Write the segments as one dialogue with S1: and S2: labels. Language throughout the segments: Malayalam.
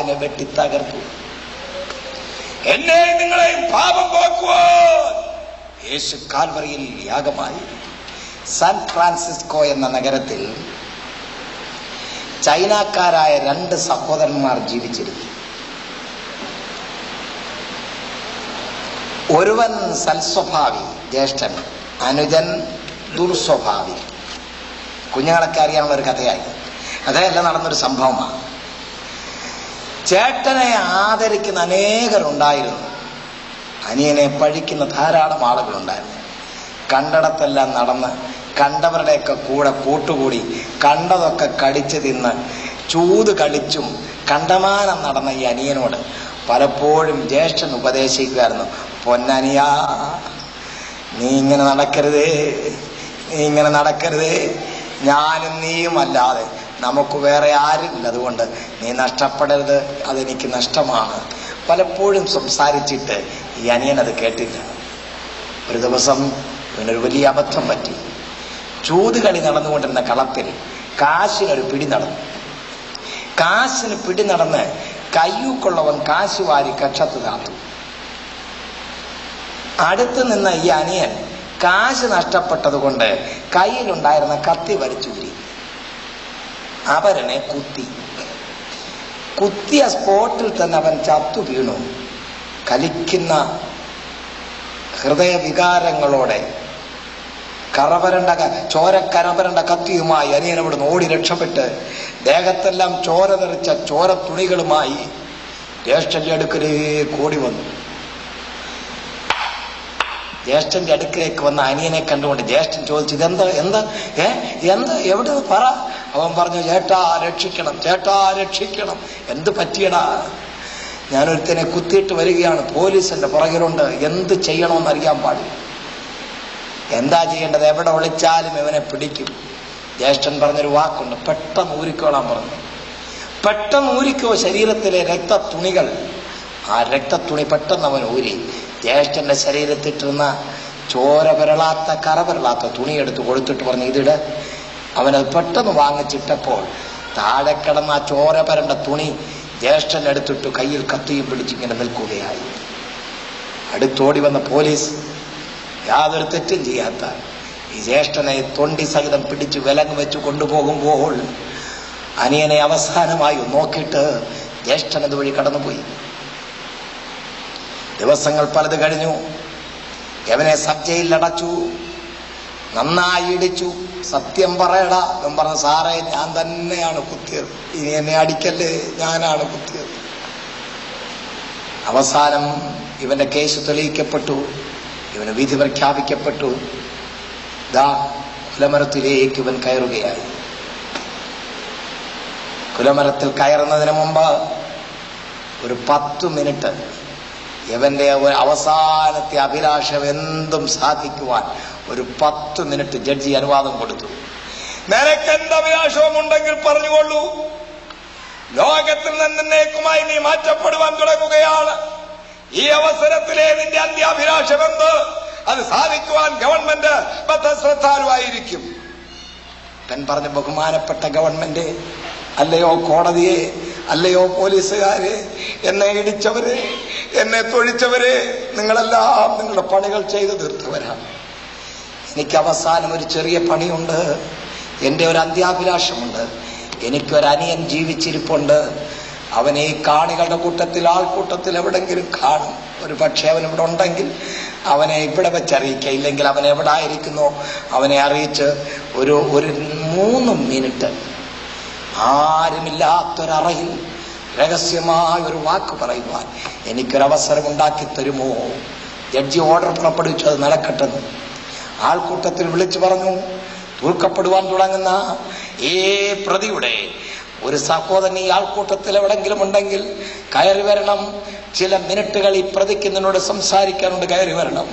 S1: പിതാവിനെ വെട്ടി തകർത്തു. എന്നെ നിങ്ങളെയും പാപം പോക്കുവോ. യേശു കാൽവറിയിൽ യാഗമായി. സാൻ ഫ്രാൻസിസ്കോ എന്ന നഗരത്തിൽ ചൈനക്കാരായ 2 സഹോദരന്മാർ ജീവിച്ചിരുന്നു. ഒരുവൻ സൽസ്വഭാവി, ജ്യേഷ്ഠൻ; അനുജൻ ദുർസ്വഭാവി. കുഞ്ഞുങ്ങളൊക്കെ അറിയാനുള്ള ഒരു കഥയായി. കഥയല്ല, നടന്നൊരു സംഭവമാണ്. ചേട്ടനെ ആദരിക്കുന്ന അനേകരുണ്ടായിരുന്നു. അനിയനെ പഴിക്കുന്ന ധാരാളം ആളുകളുണ്ടായിരുന്നു. കണ്ടിടത്തെല്ലാം നടന്ന് കണ്ടവരുടെയൊക്കെ കൂടെ കൂട്ടുകൂടി കണ്ടതൊക്കെ കടിച്ചു തിന്ന് ചൂത് കളിച്ചും കണ്ടമാനം നടന്ന ഈ അനിയനോട് പലപ്പോഴും ജ്യേഷ്ഠൻ ഉപദേശിക്കുമായിരുന്നു: പൊന്നനിയാ, നീ ഇങ്ങനെ നടക്കരുതേ, നീ ഇങ്ങനെ നടക്കരുതേ. ഞാനും നീയും അല്ലാതെ നമുക്ക് വേറെ ആരുമില്ല, അതുകൊണ്ട് നീ നഷ്ടപ്പെടരുത്, അതെനിക്ക് നഷ്ടമാണ്. പലപ്പോഴും സംസാരിച്ചിട്ട് ഈ അനിയൻ അത് കേട്ടില്ല. ഒരു ദിവസം ഇവനൊരു വലിയ അബദ്ധം പറ്റി. ചൂതുകളി നടന്നുകൊണ്ടിരുന്ന കളത്തിൽ കാശിനൊരു പിടി നടന്നു. കാശിന് പിടി നടന്ന് കയ്യൂക്കുള്ളവൻ കാശ് വാരി കക്ഷത്ത് താത്തു. അടുത്ത് നിന്ന ഈ അനിയൻ കാശ് നഷ്ടപ്പെട്ടത് കൊണ്ട് കയ്യിലുണ്ടായിരുന്ന കത്തി വലിച്ചൂരി അവരനെ കുത്തിയ സ്പോട്ടിൽ തന്നെ അവൻ ചത്തു വീണു. കലിക്കുന്ന ഹൃദയവികാരങ്ങളോടെ ചോരക്കരപരണ്ട കത്തിയുമായി അനിയൻ അവിടുന്ന് ഓടി രക്ഷപ്പെട്ട് ദേഹത്തെല്ലാം ചോര നിറച്ച ചോര തുണികളുമായി ജ്യേഷ്ഠന്റെ അടുക്കലേക്ക് ഓടി വന്നു. ജ്യേഷ്ഠന്റെ അടുക്കലേക്ക് വന്ന അനിയനെ കണ്ടുകൊണ്ട് ജ്യേഷ്ഠൻ ചോദിച്ചു: എന്താ എവിടെ പറ. അവൻ പറഞ്ഞു: ചേട്ടാ രക്ഷിക്കണം, ചേട്ടാ രക്ഷിക്കണം. എന്ത് പറ്റിയടാ? ഞാനൊരുത്തനെ കുത്തിയിട്ട് വരികയാണ്, പോലീസ് എന്റെ പുറകിലുണ്ട്, എന്ത് ചെയ്യണമെന്ന് അറിയാൻ പാടില്ല. എന്താ ചെയ്യേണ്ടത്? എവിടെ ഒളിച്ചാലും ഇവനെ പിടിക്കും. ജ്യേഷ്ഠൻ പറഞ്ഞൊരു വാക്കുണ്ട്: പെട്ടെന്ന് ഊരിക്കോളാൻ പറഞ്ഞു. പെട്ടെന്ന് ഊരിക്കോ ശരീരത്തിലെ രക്തത്തുണികൾ. ആ രക്തത്തുണി പെട്ടെന്ന് അവൻ ഊരി ജ്യേഷ്ഠന്റെ ശരീരത്തിട്ടിരുന്ന കറപരളാത്ത തുണിയെടുത്ത് കൊടുത്തിട്ട് പറഞ്ഞു: ഇതിട്. അവനത് പെട്ടെന്ന് വാങ്ങിച്ചിട്ടപ്പോൾ താഴെ കിടന്ന ആ ചോര പരണ്ട തുണി ജ്യേഷ്ഠൻ എടുത്തിട്ട് കയ്യിൽ കത്തിയും പിടിച്ചിങ്ങനെ നിൽക്കുകയായി. അടുത്തോടി വന്ന പോലീസ് യാതൊരു തെറ്റും ചെയ്യാത്ത ഈ ജ്യേഷ്ഠനെ തൊണ്ടി സഹിതം പിടിച്ച് വിലങ്ങ് വെച്ച് കൊണ്ടുപോകുമ്പോൾ അനിയനെ അവസാനമായി നോക്കിയിട്ട് ജ്യേഷ്ഠൻ അതുവഴി കടന്നുപോയി. ദിവസങ്ങൾ പലത് കഴിഞ്ഞു. അവനെ സബ് ജയിലിൽ അടച്ചു, നന്നായി ഇടിച്ചു. സത്യം പറയടാ എന്ന് പറഞ്ഞു: സാറേ, ഞാൻ തന്നെയാണ് കുത്തിയത്, ഇനി എന്നെ അടിക്കല്ലേ, ഞാനാണ് കുത്തിയത്. അവസാനം ഇവന്റെ കേസ് തെളിയിക്കപ്പെട്ടു, ഇവന് വിധി പ്രഖ്യാപിക്കപ്പെട്ടു. കുലമരത്തിലേക്ക് ഇവൻ കയറുകയായി. കുലമരത്തിൽ കയറുന്നതിന് മുമ്പ് ഒരു 10 മിനിറ്റ് ഇവന്റെ അവസാനത്തെ അഭിലാഷം എന്തും സാധിക്കുവാൻ ഒരു 10 മിനിറ്റ് ജഡ്ജി അനുവാദം കൊടുത്തു. നിനക്ക് എന്ത് അഭിലാഷവും ഉണ്ടെങ്കിൽ പറഞ്ഞുകൊള്ളൂ, ലോകത്തിൽ നിന്നേക്കുമായി നീ മാറ്റപ്പെടുവാൻ തുടങ്ങുകയാണ്. ഈ അവസരത്തിലെ നിന്റെ അന്ത്യാഭിലാഷം എന്ത്? അത് സാധിക്കുവാൻ ഗവൺമെന്റ് ശ്രദ്ധാലുവായിരിക്കും. ഞാൻ പറഞ്ഞു: ബഹുമാനപ്പെട്ട ഗവൺമെന്റ്, അല്ലയോ കോടതിയെ, അല്ലയോ പോലീസുകാരെ, എന്നെ ഇടിച്ചവരെ, എന്നെ തൊഴിച്ചവരെ, നിങ്ങളെല്ലാം നിങ്ങളുടെ പണികൾ ചെയ്തു തീർത്തവരാണ്. എനിക്ക് അവസാനം ഒരു ചെറിയ പണിയുണ്ട്. എൻ്റെ ഒരു അന്ത്യാഭിലാഷമുണ്ട്. എനിക്കൊരനിയൻ ജീവിച്ചിരിപ്പുണ്ട്. അവനെ ഈ കാണികളുടെ കൂട്ടത്തിൽ, ആൾക്കൂട്ടത്തിൽ എവിടെങ്കിലും കാണും. ഒരു പക്ഷേ അവൻ ഇവിടെ ഉണ്ടെങ്കിൽ അവനെ ഇവിടെ വെച്ചറിയിക്കുക, ഇല്ലെങ്കിൽ അവൻ എവിടെ ആയിരിക്കുന്നോ അവനെ അറിയിച്ച് ഒരു 3 മിനിറ്റ് ആരുമില്ലാത്തൊരറയിൽ രഹസ്യമായ ഒരു വാക്ക് പറയുവാൻ എനിക്കൊരവസരം ഉണ്ടാക്കി തരുമോ? ജഡ്ജി ഓർഡർ പുറപ്പെടുവിച്ചു. അത് നടക്കട്ടെന്ന് ആൾക്കൂട്ടത്തിൽ വിളിച്ചു പറഞ്ഞു. തൂർക്കപ്പെടുവാൻ തുടങ്ങുന്ന ഈ പ്രതിയുടെ ഒരു സഹോദരൻ ഈ ആൾക്കൂട്ടത്തിൽ എവിടെങ്കിലും ഉണ്ടെങ്കിൽ കയറി വരണം. ചില മിനിറ്റുകൾ ഈ പ്രതിക്ക് നിന്നോട് സംസാരിക്കാനുണ്ട്, കയറി വരണം.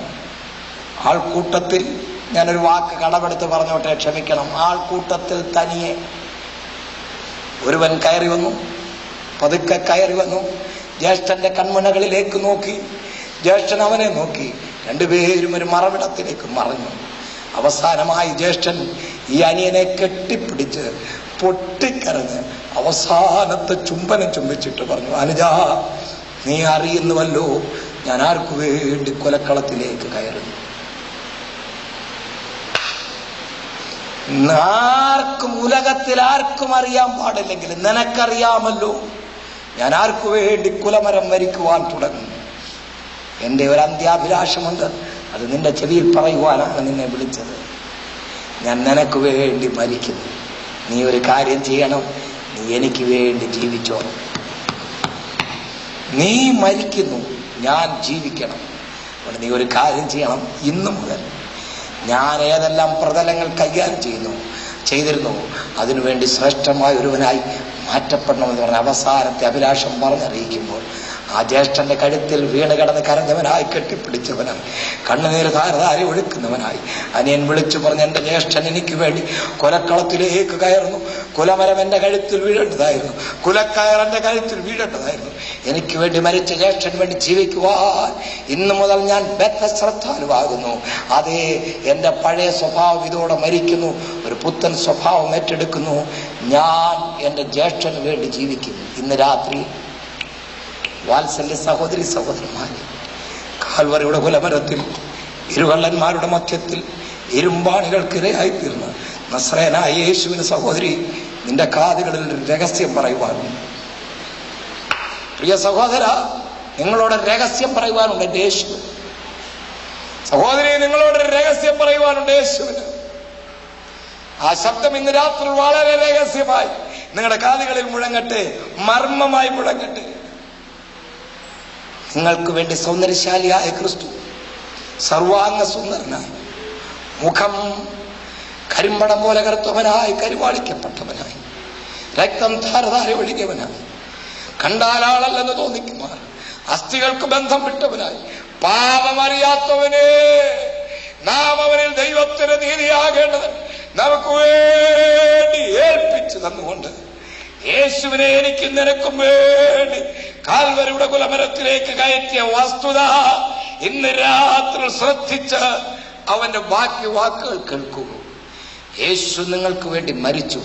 S1: ആൾക്കൂട്ടത്തിൽ ഞാനൊരു വാക്ക് കടമെടുത്ത് പറഞ്ഞോട്ടെ, ക്ഷമിക്കണം. ആൾക്കൂട്ടത്തിൽ തനിയെ ഒരുവൻ കയറി വന്നു, പതുക്കെ കയറി വന്നു. ജ്യേഷ്ഠന്റെ കൺമുനകളിലേക്ക് നോക്കി, ജ്യേഷ്ഠൻ അവനെ നോക്കി. രണ്ടുപേരും ഒരു മറവിടത്തിലേക്ക് മറഞ്ഞു. അവസാനമായി ജ്യേഷ്ഠൻ ഈ അനിയനെ കെട്ടിപ്പിടിച്ച് പൊട്ടിക്കരഞ്ഞ് അവസാനത്തെ ചുംബനം ചുംബിച്ചിട്ട് പറഞ്ഞു, അനുജ, നീ അറിയുന്നുവല്ലോ ഞാൻ ആർക്കു വേണ്ടി കൊലക്കളത്തിലേക്ക് കയറുന്നു. ആർക്കും, ഉലകത്തിൽ ആർക്കും അറിയാൻ പാടില്ലെങ്കിലും നിനക്കറിയാമല്ലോ ഞാൻ ആർക്കു വേണ്ടി കുലമരം വരിക്കുവാൻ തുടങ്ങും. എന്റെ ഒരു അന്ത്യാഭിലാഷമുണ്ട്, അത് നിന്റെ ചെവിയിൽ പറയുവാനാണ് നിന്നെ വിളിച്ചത്. ഞാൻ നിനക്ക് വേണ്ടി മരിക്കുന്നു. നീ ഒരു കാര്യം ചെയ്യണം, നീ എനിക്ക് വേണ്ടി ജീവിച്ചോ. നീ മരിക്കുന്നു, ഞാൻ ജീവിക്കണം. അതുകൊണ്ട് നീ ഒരു കാര്യം ചെയ്യണം, ഇന്നു മുതൽ ഞാൻ ഏതെല്ലാം പ്രതലങ്ങൾ കൈകാര്യം ചെയ്തിരുന്നു അതിനുവേണ്ടി ശ്രേഷ്ഠമായ ഒരുവനായി മാറ്റപ്പെടണമെന്ന് പറഞ്ഞ അവസാനത്തെ അഭിലാഷം പറഞ്ഞറിയിക്കുമ്പോൾ ആ ജ്യേഷ്ഠന്റെ കഴുത്തിൽ വീണ് കിടന്ന് കരഞ്ഞവനായി, കെട്ടിപ്പിടിച്ചവനായി, കണ്ണുനീര് ധാരധാരി ഒഴുക്കുന്നവനായി അനിയൻ വിളിച്ചു പറഞ്ഞ്, എന്റെ ജ്യേഷ്ഠൻ എനിക്ക് വേണ്ടി കൊലക്കളത്തിലേക്ക് കയറുന്നു. കുലമരം എന്റെ കഴുത്തിൽ വീഴേണ്ടതായിരുന്നു, കുലക്കയർ എന്റെ കഴുത്തിൽ വീഴേണ്ടതായിരുന്നു. എനിക്ക് വേണ്ടി മരിച്ച ജ്യേഷ്ഠന് വേണ്ടി ജീവിക്കുവാൻ ഇന്നു മുതൽ ഞാൻ ബദ്ധശ്രദ്ധാലുവാകുന്നു. അതേ, എന്റെ പഴയ സ്വഭാവം ഇതോടെ മരിക്കുന്നു, ഒരു പുത്തൻ സ്വഭാവം ഏറ്റെടുക്കുന്നു. ഞാൻ എന്റെ ജ്യേഷ്ഠന് വേണ്ടി ജീവിക്കുന്നു. ഇന്ന് രാത്രി വാത്സല്യ സഹോദരി സഹോദരന്മാരെ, കാൽവറിയുടെ കുലമരത്തിൽ ഇരുകള്ളന്മാരുടെ മധ്യത്തിൽ ഇരുമ്പാണികൾക്കിരയായിത്തീർന്ന നസ്രയനായ യേശുവിന് സഹോദരി, നിന്റെ കാതുകളിൽ ഒരു രഹസ്യം പറയുവാനുണ്ട്. പ്രിയ സഹോദര, നിങ്ങളോട് രഹസ്യം പറയുവാനുണ്ട് എന്റെ യേശുവിന്. സഹോദരി, നിങ്ങളോട് രഹസ്യം പറയുവാനുണ്ട് യേശുവിന്. ആ ശബ്ദം ഇന്ന് രാത്രി വളരെ രഹസ്യമായി നിങ്ങളുടെ കാതുകളിൽ മുഴങ്ങട്ടെ, മർമ്മമായി മുഴങ്ങട്ടെ. നിങ്ങൾക്ക് വേണ്ടി സൗന്ദര്യശാലിയായ ക്രിസ്തു, സർവാംഗ സുന്ദരനായി, മുഖം കരിമ്പടം പോലെ കറുത്തവനായി, കരുവാളിക്കപ്പെട്ടവനായി, രക്തം ധാരധാര ഒഴുകിയവനായി, കണ്ടാലാളല്ലെന്ന് തോന്നിക്കുമാർ അസ്ഥികൾക്ക് ബന്ധം വിട്ടവനായി, പാപമറിയാത്തവനെ നാം അവനിൽ ദൈവത്തിന് നീതിയാകേണ്ടത് നമുക്ക് വേണ്ടി ഏൽപ്പിച്ചു തന്നുകൊണ്ട് യേശുവിനെ എനിക്കും നിനക്കും വേണ്ടി കാൽവരിയുടെ കുലമരത്തിലേക്ക് കയറ്റിയ വസ്തുത ഇന്ന് രാത്രി ശ്രദ്ധിച്ച് അവന്റെ ബാക്കി വാക്കുകൾ കേൾക്കൂ. യേശു നിങ്ങൾക്ക് വേണ്ടി മരിച്ചു.